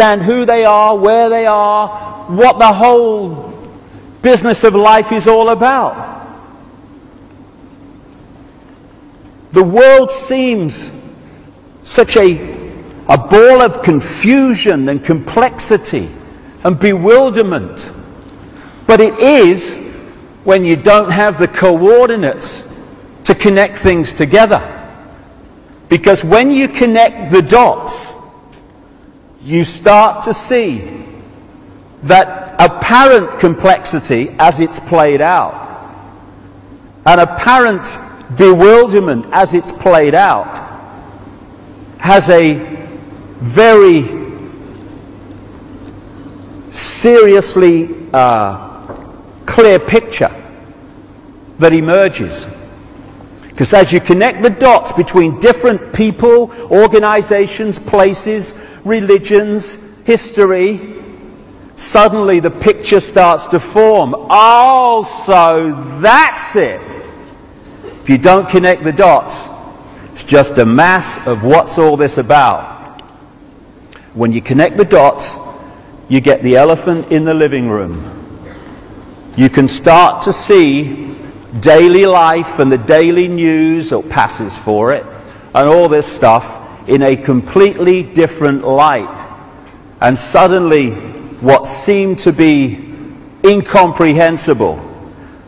understand who they are, where they are, what the whole business of life is all about. The world seems such a ball of confusion and complexity and bewilderment. But it is when you don't have the coordinates to connect things together. Because when you connect the dots, you start to see that apparent complexity as it's played out, an apparent bewilderment as it's played out, has a very seriously clear picture that emerges. Because as you connect the dots between different people, organizations, places, religions, history, suddenly the picture starts to form. Oh, so that's it. If you don't connect the dots, it's just a mass of what's all this about. When you connect the dots, you get the elephant in the living room. You can start to see daily life and the daily news, or passes for it, and all this stuff in a completely different light. And suddenly what seemed to be incomprehensible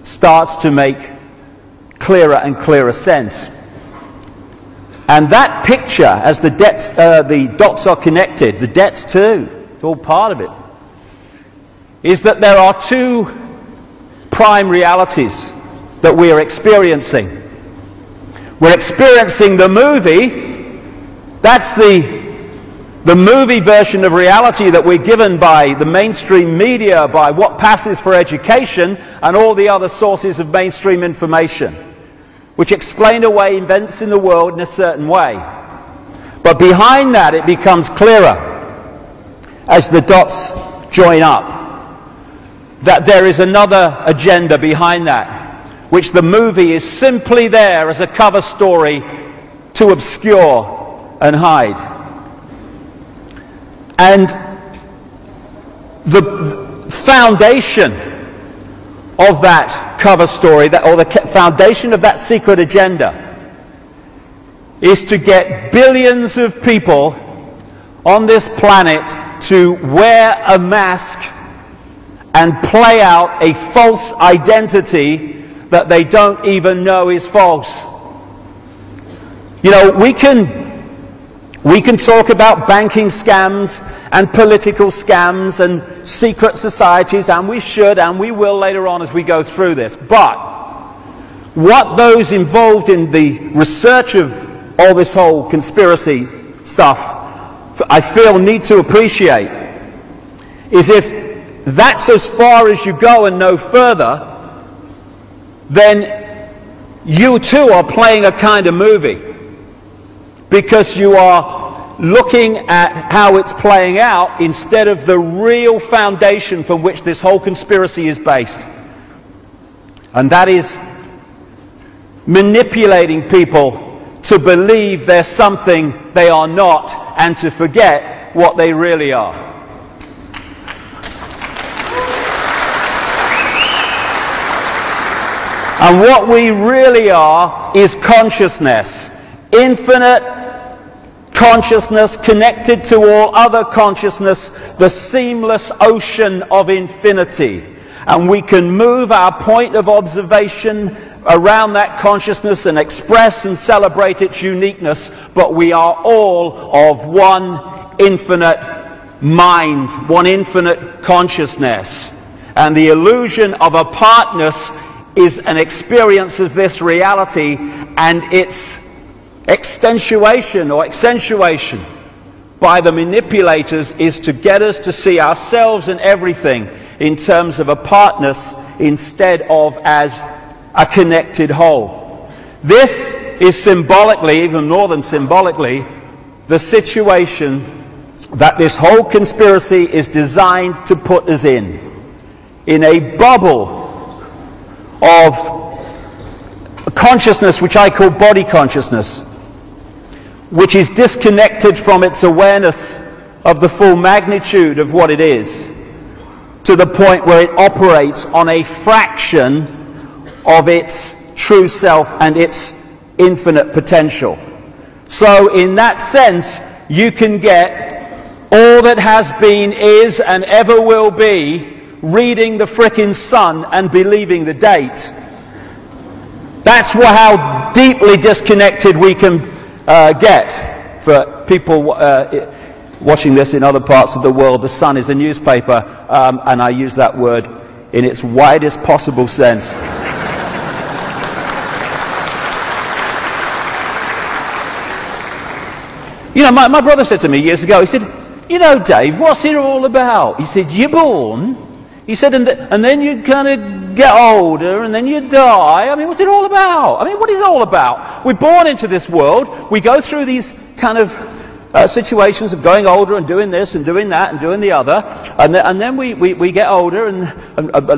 starts to make clearer and clearer sense. And that picture, as the dots are connected, the debts too, it's all part of it, is that there are two prime realities that we are experiencing. We're experiencing the movie. That's the movie version of reality that we're given by the mainstream media, by what passes for education, and all the other sources of mainstream information, which explain away events in the world in a certain way. But behind that, it becomes clearer as the dots join up that there is another agenda behind that, which the movie is simply there as a cover story to obscure and hide. And the foundation of that cover story, or the foundation of that secret agenda, is to get billions of people on this planet to wear a mask and play out a false identity that they don't even know is false. You know, we can talk about banking scams and political scams and secret societies, and we should and we will later on as we go through this. But what those involved in the research of all this whole conspiracy stuff, I feel, need to appreciate is if that's as far as you go and no further, then you too are playing a kind of movie, because you are looking at how it's playing out instead of the real foundation from which this whole conspiracy is based. And that is manipulating people to believe they're something they are not, and to forget what they really are. And what we really are is consciousness. Infinite consciousness connected to all other consciousness, the seamless ocean of infinity. And we can move our point of observation around that consciousness and express and celebrate its uniqueness, but we are all of one infinite mind, one infinite consciousness. And the illusion of apartness is an experience of this reality, and its extensuation or accentuation by the manipulators is to get us to see ourselves and everything in terms of apartness instead of as a connected whole. This is symbolically, even more than symbolically, the situation that this whole conspiracy is designed to put us in a bubble of consciousness which I call body consciousness, which is disconnected from its awareness of the full magnitude of what it is, to the point where it operates on a fraction of its true self and its infinite potential. So in that sense, you can get all that has been, is, and ever will be, reading the frickin' sun and believing the date. That's how deeply disconnected we can get. For people watching this in other parts of the world, the Sun is a newspaper, and I use that word in its widest possible sense. You know, my brother said to me years ago, he said, you know, Dave, what's it all about? He said, you're born. He said, and then you kind of get older, and then you die. I mean, what's it all about? I mean, what is it all about? We're born into this world. We go through these kind of situations of going older and doing this and doing that and doing the other. And then we get older, and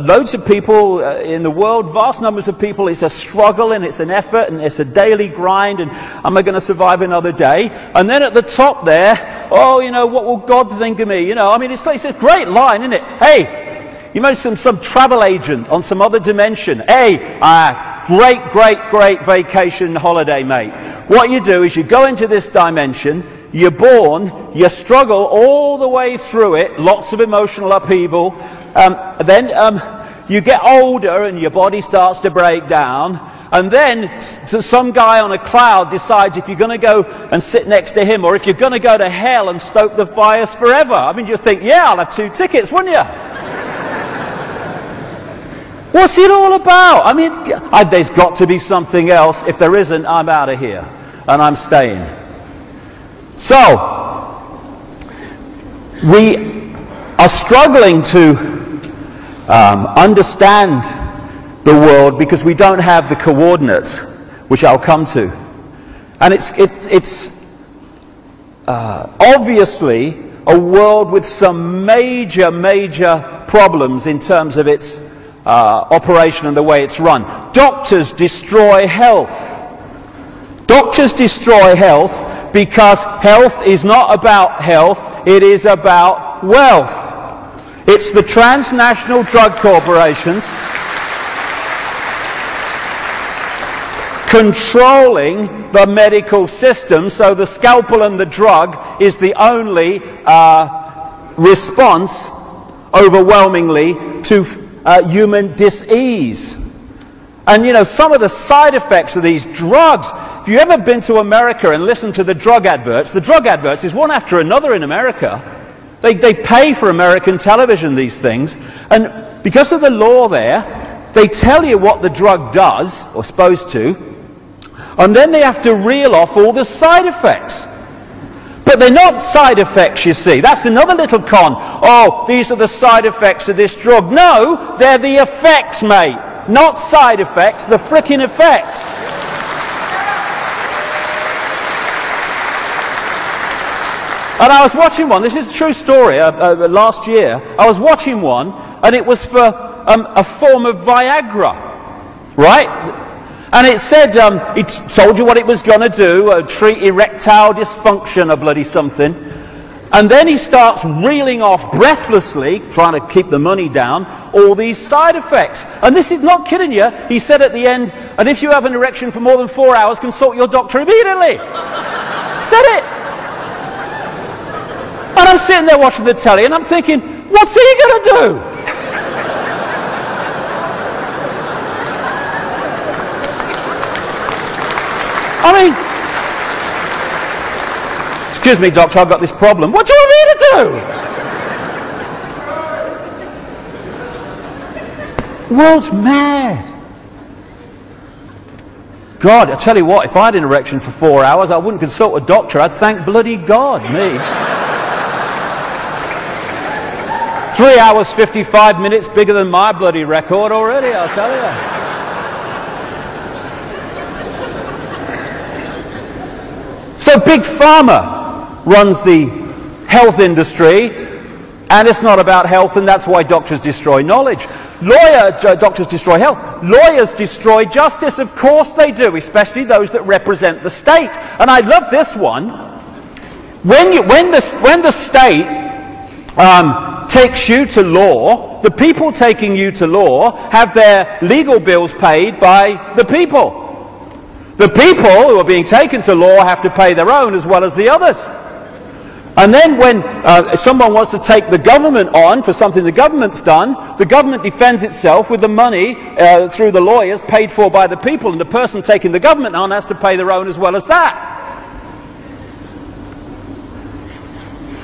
loads of people in the world, vast numbers of people, it's a struggle and it's an effort and it's a daily grind, and am I going to survive another day? And then at the top there, oh, you know, what will God think of me? You know, I mean, it's a great line, isn't it? Hey, you know, some travel agent on some other dimension. Hey, great vacation holiday, mate. What you do is you go into this dimension, you're born, you struggle all the way through it, lots of emotional upheaval, then you get older and your body starts to break down, and then some guy on a cloud decides if you're going to go and sit next to him, or if you're going to go to hell and stoke the fires forever. I mean, you think, yeah, I'll have 2 tickets, wouldn't you? What's it all about? I mean, there's got to be something else. If there isn't, I'm out of here. And I'm staying. So, we are struggling to understand the world because we don't have the coordinates, which I'll come to. And it's obviously a world with some major problems in terms of its operation and the way it's run. Doctors destroy health. Doctors destroy health because health is not about health, it is about wealth. It's the transnational drug corporations controlling the medical system, so the scalpel and the drug is the only response, overwhelmingly, to human dis-ease. And you know, some of the side effects of these drugs, if you've ever been to America and listened to the drug adverts is one after another in America. They pay for American television, these things, and because of the law there, they tell you what the drug does, or supposed to, and then they have to reel off all the side effects. But they're not side effects, you see. That's another little con. Oh, these are the side effects of this drug. No, they're the effects, mate. Not side effects, the frickin' effects. And I was watching one, this is a true story, last year. I was watching one, and it was for a form of Viagra, right? And it said, it told you what it was going to do, treat erectile dysfunction or bloody something. And then he starts reeling off breathlessly, trying to keep the money down, all these side effects. And this is not kidding you. He said at the end, and if you have an erection for more than 4 hours, consult your doctor immediately. Said it. And I'm sitting there watching the telly and I'm thinking, what's he going to do? I mean, excuse me, doctor, I've got this problem. What do you want me to do? World's mad. God, I tell you what, if I had an erection for 4 hours, I wouldn't consult a doctor. I'd thank bloody God, me. 3 hours, 55 minutes, bigger than my bloody record already, I'll tell you. So Big Pharma runs the health industry, and it's not about health, and that's why doctors destroy knowledge. Doctors destroy health. Lawyers destroy justice. Of course they do, especially those that represent the state. And I love this one. when the state takes you to law, the people taking you to law have their legal bills paid by the people. The people who are being taken to law have to pay their own as well as the others. And then when someone wants to take the government on for something the government's done, the government defends itself with the money through the lawyers paid for by the people, and the person taking the government on has to pay their own as well as that.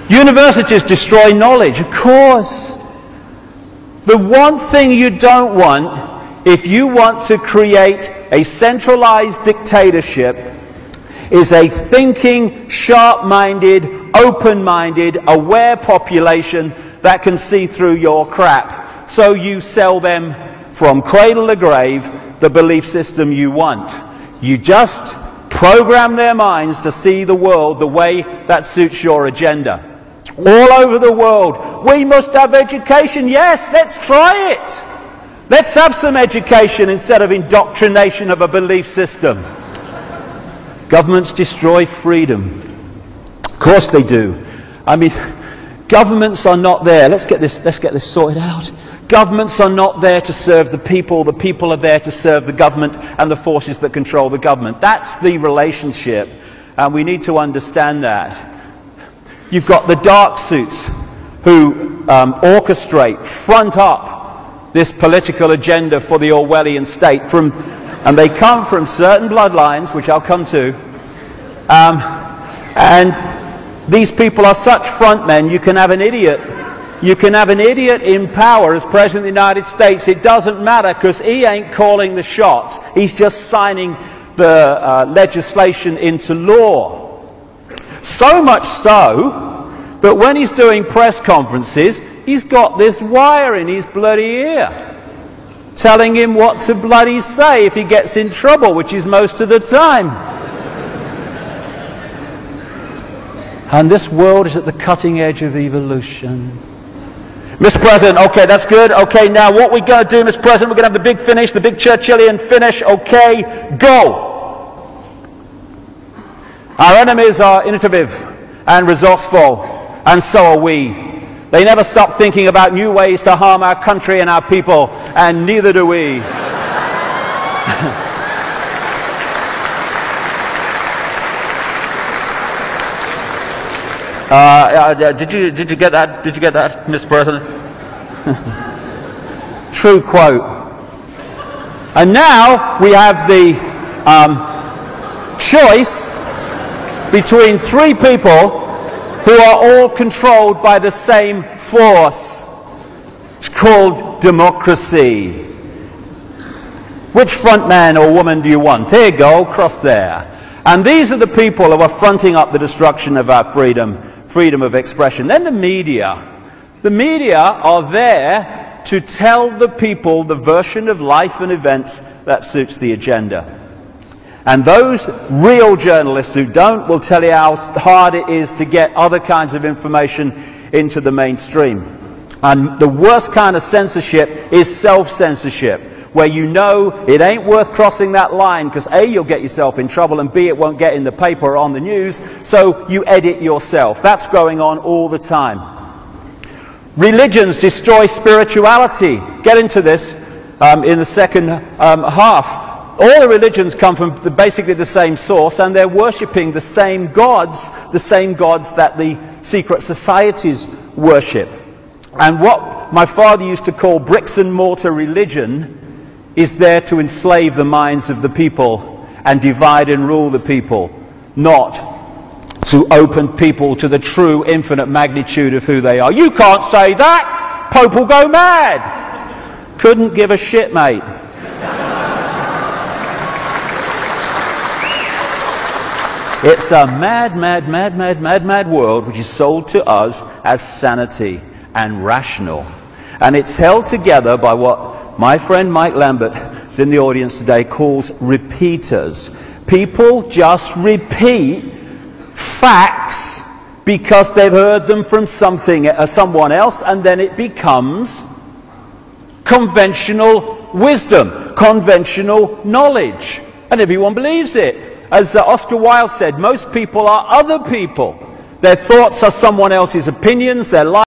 Universities destroy knowledge, of course. The one thing you don't want, if you want to create a centralized dictatorship, is a thinking, sharp-minded, open-minded, aware population that can see through your crap. So you sell them from cradle to grave the belief system you want. You just program their minds to see the world the way that suits your agenda. All over the world, we must have education. Yes, let's try it. Let's have some education instead of indoctrination of a belief system. Governments destroy freedom. Of course they do. I mean, governments are not there. Let's get this sorted out. Governments are not there to serve the people are there to serve the government and the forces that control the government. That's the relationship, and we need to understand that. You've got the dark suits who orchestrate, front up this political agenda for the Orwellian state, and they come from certain bloodlines, which I'll come to. And these people are such frontmen. You can have an idiot. You can have an idiot in power as President of the United States. It doesn't matter, because he ain't calling the shots. He's just signing the legislation into law. So much so that when he's doing press conferences, he's got this wire in his bloody ear telling him what to bloody say if he gets in trouble, which is most of the time. And this world is at the cutting edge of evolution. Mr. President, okay, that's good. Okay, now what we're going to do, Mr. President, we're going to have the big finish, the big Churchillian finish. Okay, go. Our enemies are innovative and resourceful, and so are we. They never stop thinking about new ways to harm our country and our people, and neither do we. Did you get that? Did you get that, Mr. President? True quote. And now we have the choice between three people who are all controlled by the same force. It's called democracy. Which front man or woman do you want? Here you go, cross there. And these are the people who are fronting up the destruction of our freedom of expression. Then the media. The media are there to tell the people the version of life and events that suits the agenda. And those real journalists who don't will tell you how hard it is to get other kinds of information into the mainstream. And the worst kind of censorship is self-censorship, where you know it ain't worth crossing that line, because A, you'll get yourself in trouble, and B, it won't get in the paper or on the news, so you edit yourself. That's going on all the time. Religions destroy spirituality. Get into this in the second half. All the religions come from basically the same source, and they're worshipping the same gods that the secret societies worship. And what my father used to call bricks and mortar religion is there to enslave the minds of the people and divide and rule the people, not to open people to the true infinite magnitude of who they are. You can't say that! Pope will go mad! Couldn't give a shit, mate. It's a mad world which is sold to us as sanity and rational. And it's held together by what my friend Mike Lambert, who's in the audience today, calls repeaters. People just repeat facts because they've heard them from someone else, and then it becomes conventional wisdom, conventional knowledge. And everyone believes it. As Oscar Wilde said, most people are other people. Their thoughts are someone else's opinions. Their life